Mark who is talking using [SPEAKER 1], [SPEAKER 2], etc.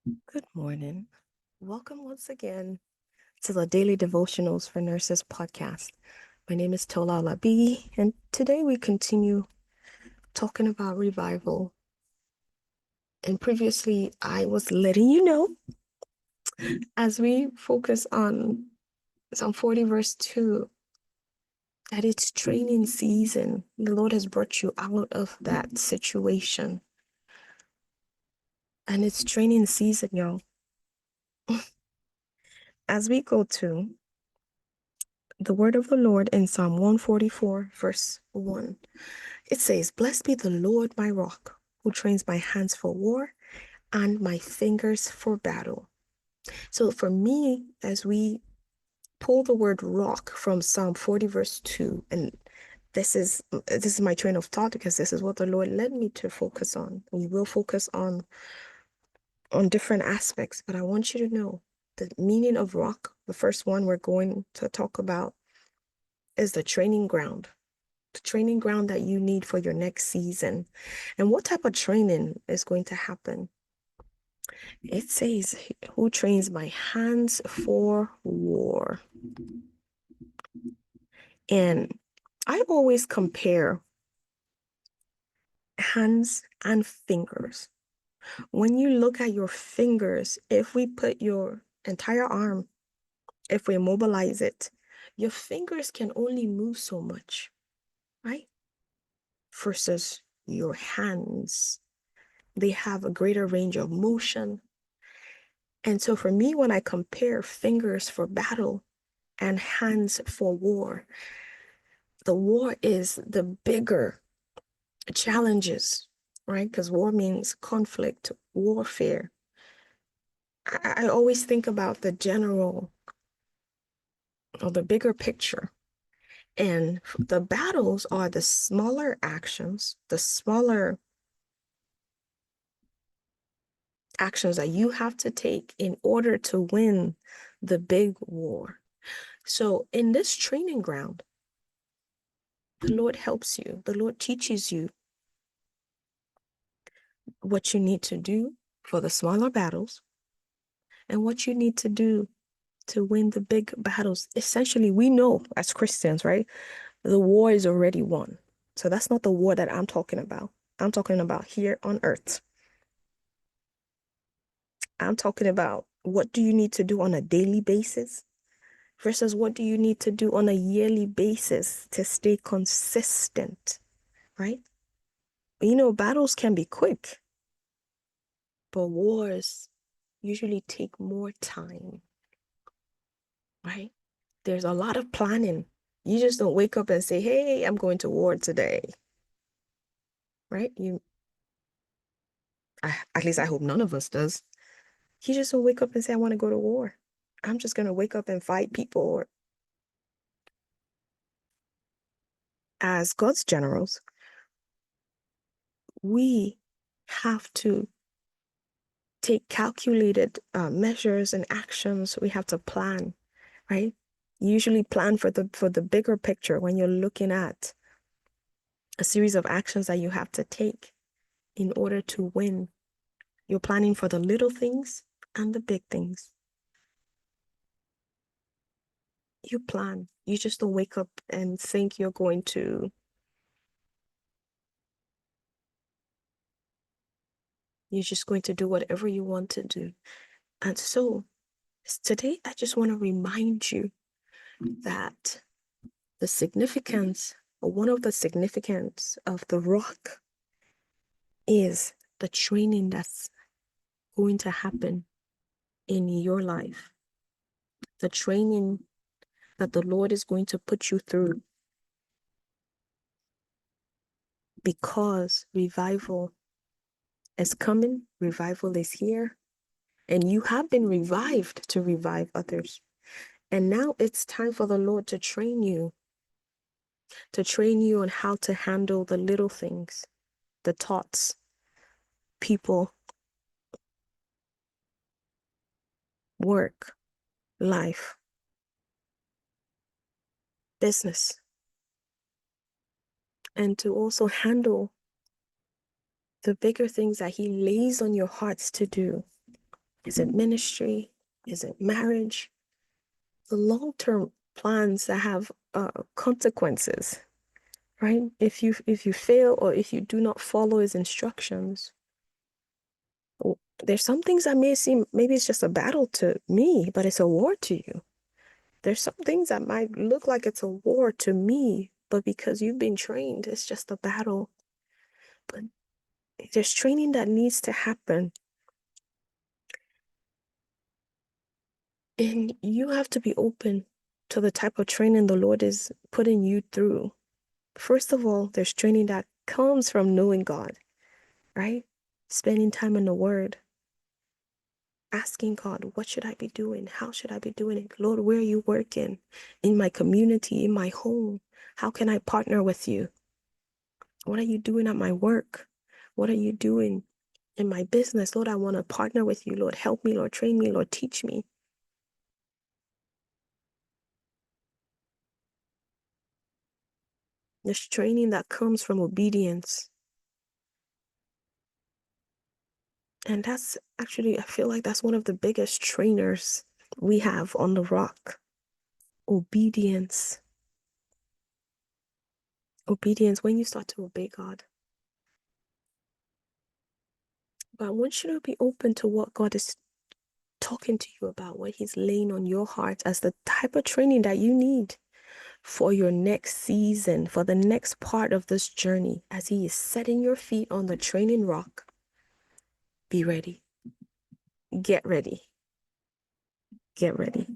[SPEAKER 1] Good morning. Welcome once again to the Daily Devotionals for Nurses podcast. My name is Tola, and today we continue talking about revival. And previously, I was letting you know as we focus on Psalm 40, verse 2, that it's training season. The Lord has brought you out of that situation. And it's training season, y'all. As we go to the word of the Lord in Psalm 144, verse 1. It says, "Blessed be the Lord my rock, who trains my hands for war and my fingers for battle." So for me, as we pull the word rock from Psalm 40, verse 2, and this is my train of thought because this is what the Lord led me to focus on. We will focus on different aspects, but I want you to know the meaning of rock. The first one we're going to talk about is the training ground. The training ground that you need for your next season. And what type of training is going to happen? It says, "Who trains my hands for war?" And I always compare hands and fingers. When you look at your fingers, if we put your entire arm, if we mobilize it, your fingers can only move so much, right? Versus your hands. They have a greater range of motion. And so for me, when I compare fingers for battle and hands for war, the war is the bigger challenges, right? Because war means conflict, warfare. I always think about the general or the bigger picture. And the battles are the smaller actions, the smaller actions that you have to take in order to win the big war. So in this training ground, the Lord helps you. The Lord teaches you what you need to do for the smaller battles and what you need to do to win the big battles. Essentially, we know as Christians, right? The war is already won. So that's not the war that I'm talking about. I'm talking about here on earth. I'm talking about what do you need to do on a daily basis versus what do you need to do on a yearly basis to stay consistent, right? You know, battles can be quick, but wars usually take more time, right? There's a lot of planning. You just don't wake up and say, "Hey, I'm going to war today," right? At least I hope none of us does. You just don't wake up and say, "I want to go to war. I'm just going to wake up and fight people." Or as God's generals, we have to take calculated measures and actions. We have to plan, right? You usually plan for the bigger picture when you're looking at a series of actions that you have to take in order to win. You're planning for the little things and the big things. You plan. You just don't wake up and think you're just going to do whatever you want to do. And so today, I just want to remind you that the significance, or one of the significance of the rock is the training that's going to happen in your life. The training that the Lord is going to put you through because revival is coming, revival is here, and you have been revived to revive others. And now it's time for the Lord to train you on how to handle the little things, the thoughts, people, work, life, business, and to also handle the bigger things that He lays on your hearts to do. Is it ministry? Is it marriage? The long-term plans that have consequences, right? If you fail or if you do not follow his instructions, there's some things that may seem maybe it's just a battle to me, but it's a war to you. There's some things that might look like it's a war to me, but because you've been trained, it's just a battle. But there's training that needs to happen. And you have to be open to the type of training the Lord is putting you through. First of all, there's training that comes from knowing God, right? Spending time in the Word, asking God, what should I be doing? How should I be doing it? Lord, where are you working? In my community, in my home? How can I partner with you? What are you doing at my work? What are you doing in my business? Lord, I want to partner with you. Lord, help me. Lord, train me. Lord, teach me. There's training that comes from obedience. And that's actually, I feel like that's one of the biggest trainers we have on the rock. Obedience. Obedience, when you start to obey God. But I want you to be open to what God is talking to you about, what he's laying on your heart as the type of training that you need for your next season, for the next part of this journey, as he is setting your feet on the training rock. Be ready. Get ready. Get ready.